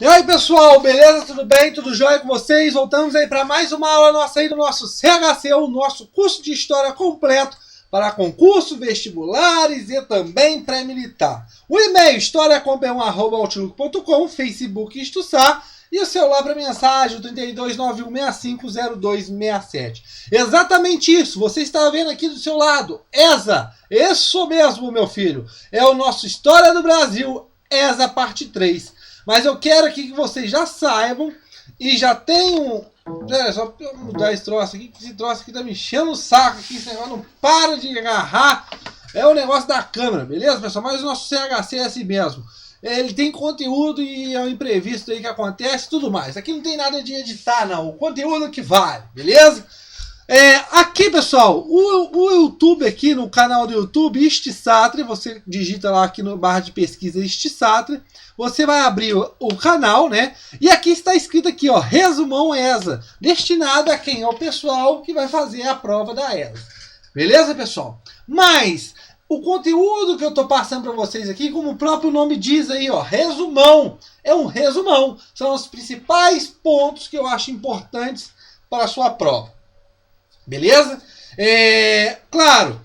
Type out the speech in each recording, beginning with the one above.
E aí pessoal, beleza? Tudo bem? Tudo jóia com vocês? Voltamos aí para mais uma aula nossa aí do nosso CHC, o nosso curso de História completo para concurso, vestibulares e também pré-militar. O e-mail historiacom@outlook.com, Facebook Istuçar e o celular para mensagem, o 3291650267. Exatamente isso, você está vendo aqui do seu lado, ESA, isso mesmo meu filho, é o nosso História do Brasil, ESA parte 3. Mas eu quero aqui que vocês já saibam e já tenham... Só pra eu mudar esse troço aqui, que esse troço aqui tá me enchendo o saco aqui, esse negócio não para de agarrar. É o negócio da câmera, beleza, pessoal? Mas o nosso CHC é assim mesmo. Ele tem conteúdo e é um imprevisto aí que acontece e tudo mais. Aqui não tem nada de editar, não. O conteúdo que vale, beleza? Aqui, pessoal, o YouTube aqui, no canal do YouTube, Istisatre, você digita lá aqui no barra de pesquisa Istisatre, você vai abrir o canal, né? E aqui está escrito aqui, ó, Resumão ESA, destinado a quem? Ao pessoal que vai fazer a prova da ESA. Beleza, pessoal? Mas o conteúdo que eu tô passando para vocês aqui, como o próprio nome diz aí, ó, resumão. É um resumão. São os principais pontos que eu acho importantes para a sua prova. Beleza? Claro,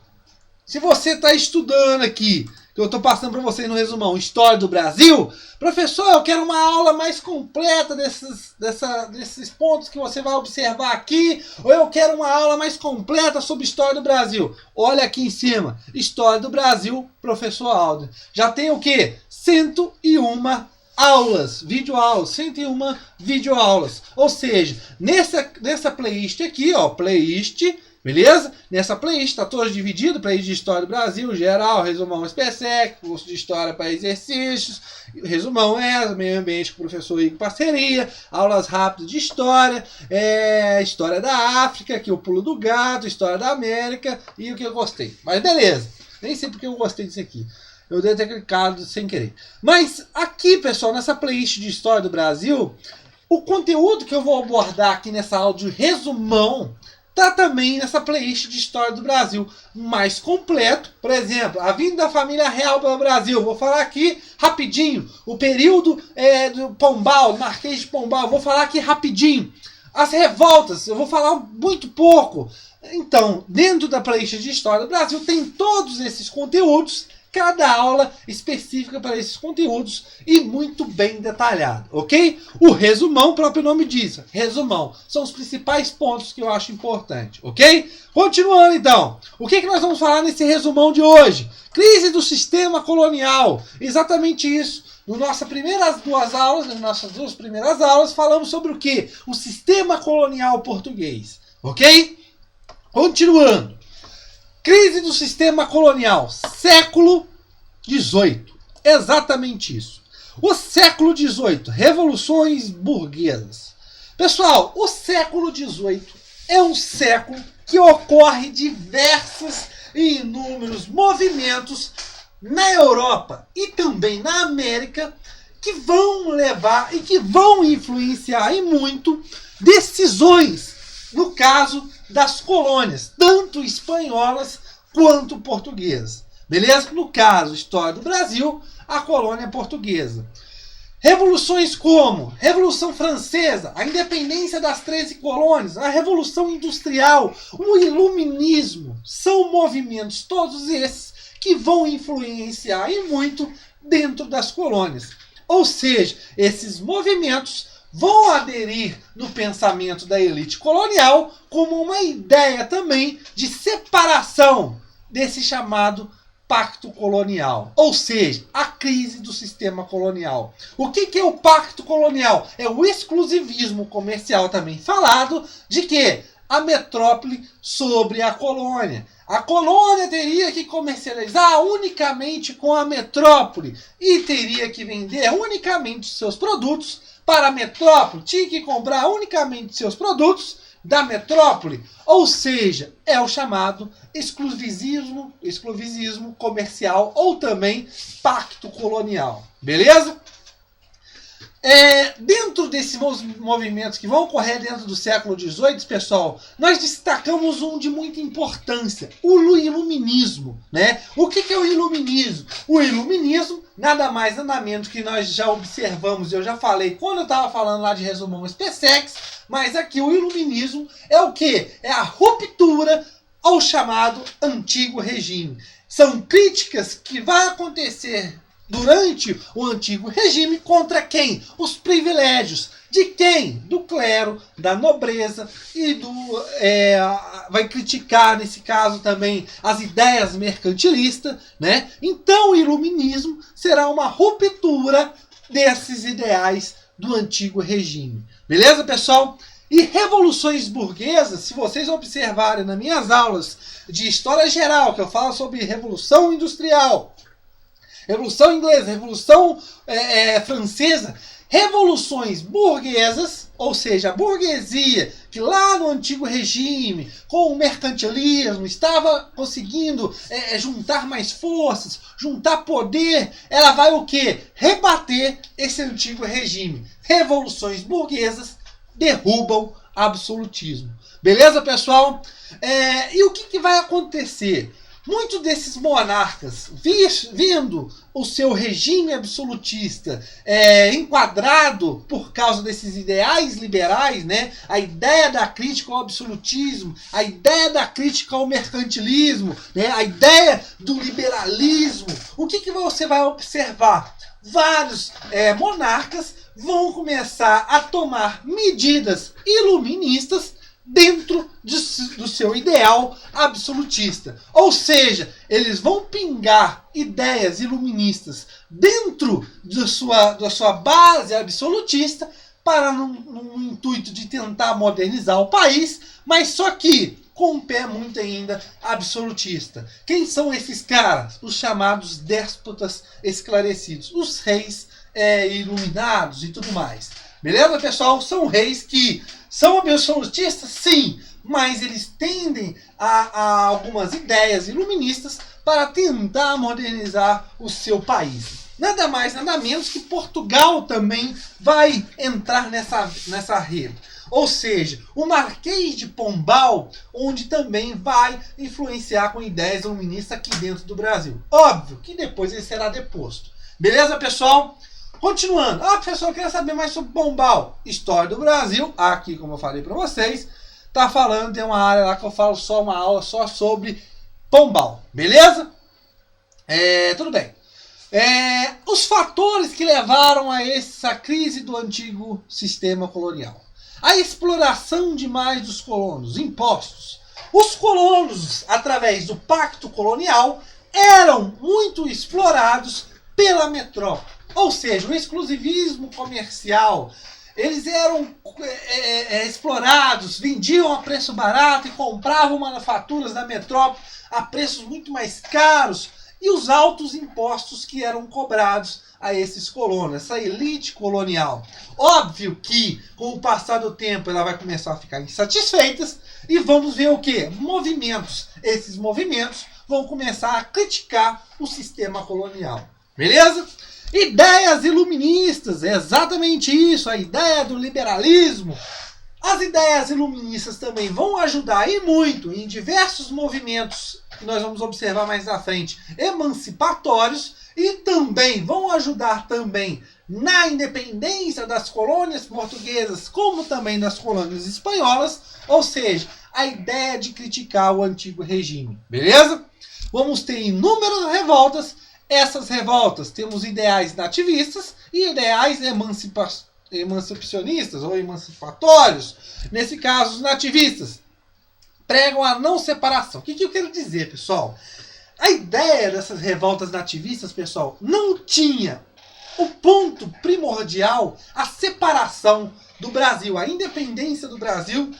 se você está estudando aqui, que eu estou passando para vocês no resumão, História do Brasil, professor, eu quero uma aula mais completa desses pontos que você vai observar aqui, ou eu quero uma aula mais completa sobre História do Brasil. Olha aqui em cima, História do Brasil, professor Aldo. Já tem o quê? 101 aulas, videoaulas, 101 videoaulas. Ou seja, nessa playlist aqui, ó, playlist, beleza? Nessa playlist tá todos divididos, playlist de História do Brasil, geral, resumão SPSEC, curso de História para exercícios, resumão meio ambiente com o professor Igor Parceria, aulas rápidas de História, História da África, aqui o pulo do gato, História da América e o que eu gostei. Mas beleza, nem sei porque eu gostei disso aqui. Eu devo ter clicado sem querer. Mas aqui, pessoal, nessa playlist de História do Brasil, o conteúdo que eu vou abordar aqui nessa aula de resumão tá também nessa playlist de História do Brasil, mais completo. Por exemplo, a vinda da família real pelo Brasil. Vou falar aqui rapidinho. O período do Pombal, Marquês de Pombal. Vou falar aqui rapidinho. As revoltas, eu vou falar muito pouco. Então, dentro da playlist de História do Brasil tem todos esses conteúdos, cada aula específica para esses conteúdos e muito bem detalhado, ok? O resumão, o próprio nome diz, resumão, são os principais pontos que eu acho importante, ok? Continuando então, o que nós vamos falar nesse resumão de hoje? Crise do sistema colonial, exatamente isso. Nas nossas duas primeiras aulas, falamos sobre o que? O sistema colonial português, ok? Continuando. Crise do sistema colonial, século XVIII. Exatamente isso. O século XVIII, revoluções burguesas. Pessoal, o século XVIII é um século que ocorre diversos e inúmeros movimentos na Europa e também na América que vão levar e que vão influenciar e muito decisões, no caso das colônias, tanto espanholas quanto portuguesas. Beleza? No caso, História do Brasil, a colônia portuguesa. Revoluções como Revolução Francesa, a independência das 13 colônias, a Revolução Industrial, o Iluminismo, são movimentos todos esses que vão influenciar e muito dentro das colônias. Ou seja, esses movimentos vão aderir no pensamento da elite colonial como uma ideia também de separação desse chamado pacto colonial. Ou seja, a crise do sistema colonial. O que é o pacto colonial? É o exclusivismo comercial também falado de que a metrópole sobre a colônia. A colônia teria que comercializar unicamente com a metrópole e teria que vender unicamente seus produtos para a metrópole, tinha que comprar unicamente seus produtos da metrópole, ou seja, é o chamado exclusivismo comercial ou também pacto colonial, beleza? Dentro desses movimentos que vão ocorrer dentro do século XVIII, pessoal, nós destacamos um de muita importância, o iluminismo, né? O que é o iluminismo? O iluminismo, nada mais nada menos que nós já observamos, eu já falei quando eu estava falando lá de Resumão SpaceX, mas aqui o iluminismo é o quê? É a ruptura ao chamado Antigo Regime. São críticas que vão acontecer durante o Antigo Regime contra quem? Os privilégios. De quem? Do clero, da nobreza e vai criticar, nesse caso também, as ideias mercantilistas, né? Então o iluminismo será uma ruptura desses ideais do Antigo Regime. Beleza, pessoal? E revoluções burguesas, se vocês observarem nas minhas aulas de História Geral, que eu falo sobre Revolução Industrial, Revolução Inglesa, Revolução Francesa, revoluções burguesas, ou seja, a burguesia que lá no Antigo Regime, com o mercantilismo, estava conseguindo juntar mais forças, juntar poder, ela vai o quê? Rebater esse Antigo Regime. Revoluções burguesas derrubam absolutismo. Beleza, pessoal? E o que vai acontecer? Muitos desses monarcas, vindo o seu regime absolutista enquadrado por causa desses ideais liberais, né? A ideia da crítica ao absolutismo, a ideia da crítica ao mercantilismo, né? A ideia do liberalismo. O que você vai observar? Vários monarcas vão começar a tomar medidas iluministas dentro do seu ideal absolutista. Ou seja, eles vão pingar ideias iluministas dentro da sua base absolutista para num intuito de tentar modernizar o país, mas só que com um pé muito ainda absolutista. Quem são esses caras? Os chamados déspotas esclarecidos, os reis iluminados e tudo mais. Beleza, pessoal? São reis que são absolutistas, sim, mas eles tendem a algumas ideias iluministas para tentar modernizar o seu país. Nada mais, nada menos que Portugal também vai entrar nessa rede. Ou seja, o Marquês de Pombal, onde também vai influenciar com ideias iluministas aqui dentro do Brasil. Óbvio que depois ele será deposto. Beleza, pessoal? Continuando. Professor, eu queria saber mais sobre Pombal. História do Brasil, aqui como eu falei para vocês, tá falando, tem uma área lá que eu falo só uma aula só sobre Pombal. Beleza? Tudo bem. Os fatores que levaram a essa crise do antigo sistema colonial. A exploração demais dos colonos, impostos. Os colonos, através do pacto colonial, eram muito explorados pela metrópole. Ou seja, o exclusivismo comercial. Eles eram explorados, vendiam a preço barato e compravam manufaturas da metrópole a preços muito mais caros. E os altos impostos que eram cobrados a esses colonos, essa elite colonial. Óbvio que, com o passar do tempo, ela vai começar a ficar insatisfeita e vamos ver o quê? Movimentos. Esses movimentos vão começar a criticar o sistema colonial. Beleza? Ideias iluministas, é exatamente isso, a ideia do liberalismo. As ideias iluministas também vão ajudar e muito em diversos movimentos que nós vamos observar mais à frente, emancipatórios, e também vão ajudar também na independência das colônias portuguesas, como também das colônias espanholas, ou seja, a ideia de criticar o antigo regime. Beleza? Vamos ter inúmeras revoltas. Essas revoltas, temos ideais nativistas e ideais emancipacionistas ou emancipatórios. Nesse caso, os nativistas pregam a não separação. O que eu quero dizer, pessoal? A ideia dessas revoltas nativistas, pessoal, não tinha o ponto primordial, a separação do Brasil, a independência do Brasil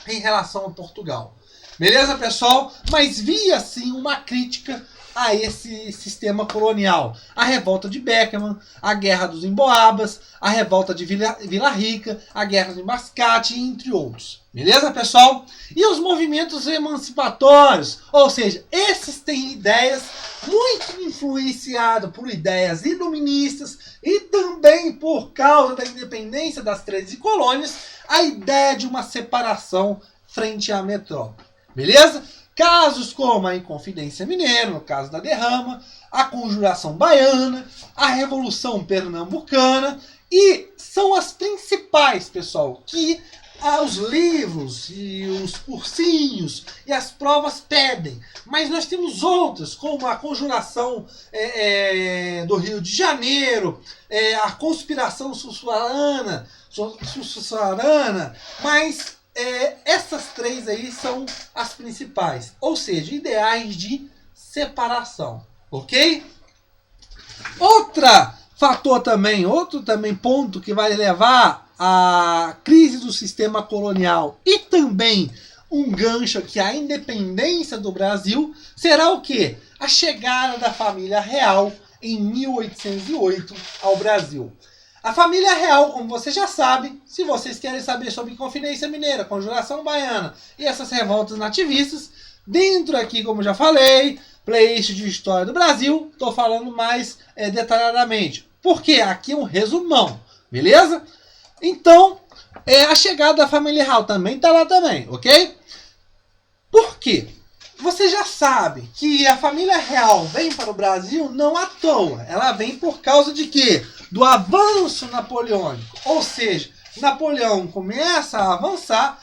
em relação a Portugal. Beleza, pessoal? Mas via, sim, uma crítica a esse sistema colonial. A revolta de Beckman, a Guerra dos Emboabas, a revolta de Vila Rica, a Guerra de Mascate, entre outros. Beleza, pessoal? E os movimentos emancipatórios, ou seja, esses têm ideias muito influenciado por ideias iluministas e também por causa da independência das 13 colônias, a ideia de uma separação frente à metrópole. Beleza? Casos como a Inconfidência Mineira, no caso da derrama, a Conjuração Baiana, a Revolução Pernambucana, e são as principais, pessoal, que os livros e os cursinhos e as provas pedem. Mas nós temos outras, como a Conjuração do Rio de Janeiro, a Conspiração Sussurrana, mas essas três aí são as principais. Ou seja, ideais de separação. Ok? Outro ponto que vai levar à crise do sistema colonial e também um gancho aqui à independência do Brasil será o quê? A chegada da família real em 1808 ao Brasil. A família real, como você já sabe, se vocês querem saber sobre Inconfidência Mineira, Conjuração Baiana e essas revoltas nativistas, dentro aqui, como já falei, playlist de História do Brasil, estou falando mais detalhadamente. Porque aqui é um resumão, beleza? Então, a chegada da família real também está lá também, ok? Por quê? Você já sabe que a família real vem para o Brasil não à toa. Ela vem por causa de quê? Do avanço napoleônico. Ou seja, Napoleão começa a avançar,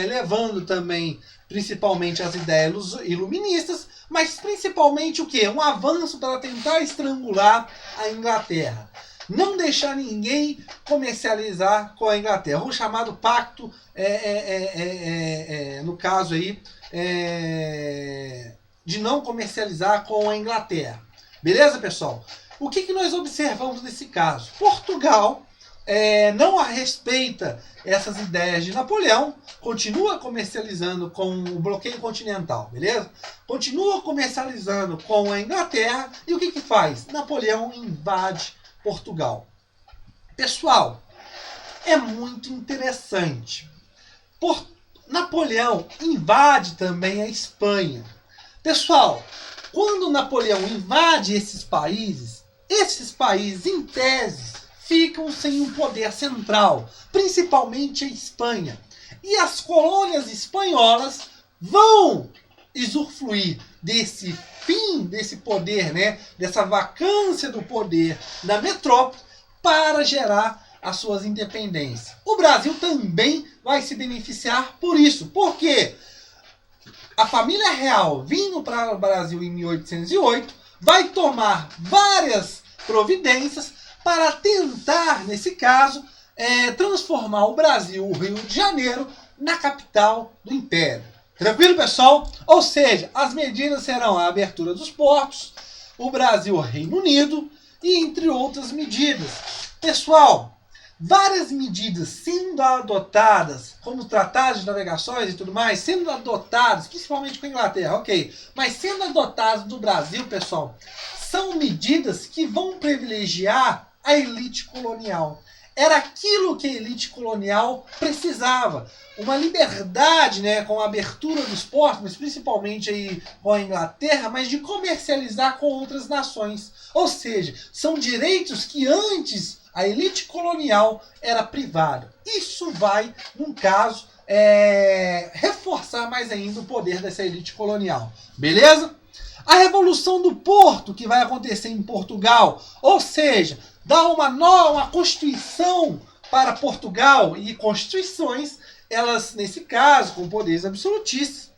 levando também, principalmente, as ideias iluministas, mas principalmente o quê? Um avanço para tentar estrangular a Inglaterra. Não deixar ninguém comercializar com a Inglaterra. O chamado pacto, no caso aí, de não comercializar com a Inglaterra. Beleza, pessoal? O que nós observamos nesse caso? Portugal não respeita essas ideias de Napoleão, continua comercializando com o bloqueio continental, beleza? Continua comercializando com a Inglaterra e o que faz? Napoleão invade Portugal. Pessoal, é muito interessante. Napoleão invade também a Espanha. Pessoal, quando Napoleão invade esses países, em tese, ficam sem um poder central, principalmente a Espanha. E as colônias espanholas vão usufruir desse fim, desse poder, né, dessa vacância do poder da metrópole para gerar as suas independências. O Brasil também vai se beneficiar por isso. Por quê? A família real, vindo para o Brasil em 1808, vai tomar várias providências para tentar, nesse caso, transformar o Brasil, o Rio de Janeiro, na capital do Império. Tranquilo, pessoal? Ou seja, as medidas serão a abertura dos portos, o Brasil, Reino Unido, e entre outras medidas. Pessoal, várias medidas sendo adotadas, como tratados de navegações e tudo mais, sendo adotadas, principalmente com a Inglaterra, ok, mas sendo adotadas no Brasil, pessoal, são medidas que vão privilegiar a elite colonial. Era aquilo que a elite colonial precisava. Uma liberdade, né, com a abertura dos portos, mas principalmente aí com a Inglaterra, mas de comercializar com outras nações. Ou seja, são direitos que antes a elite colonial era privada. Isso vai, num caso, reforçar mais ainda o poder dessa elite colonial. Beleza? A Revolução do Porto, que vai acontecer em Portugal, ou seja, dá uma Constituição para Portugal, e constituições, elas, nesse caso, com poderes absolutistas,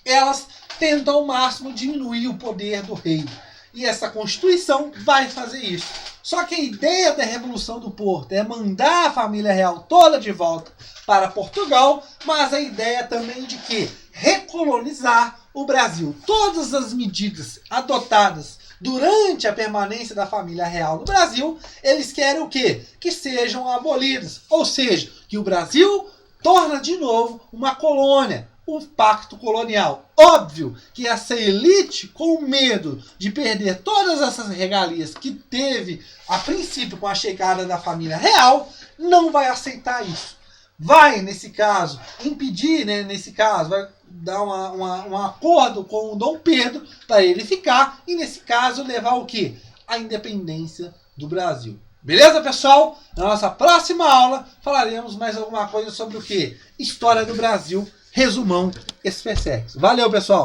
elas tentam ao máximo diminuir o poder do rei. E essa Constituição vai fazer isso. Só que a ideia da Revolução do Porto é mandar a família real toda de volta para Portugal, mas a ideia também de que recolonizar o Brasil. Todas as medidas adotadas durante a permanência da família real no Brasil, eles querem o quê? Que sejam abolidas. Ou seja, que o Brasil torna de novo uma colônia, um pacto colonial. Óbvio que essa elite, com medo de perder todas essas regalias que teve a princípio com a chegada da família real, não vai aceitar isso. Vai, nesse caso, impedir, né, vai dar um acordo com o Dom Pedro para ele ficar e, nesse caso, levar o quê? A independência do Brasil. Beleza, pessoal? Na nossa próxima aula falaremos mais alguma coisa sobre o quê? História do Brasil, resumão, SpaceX. Valeu, pessoal!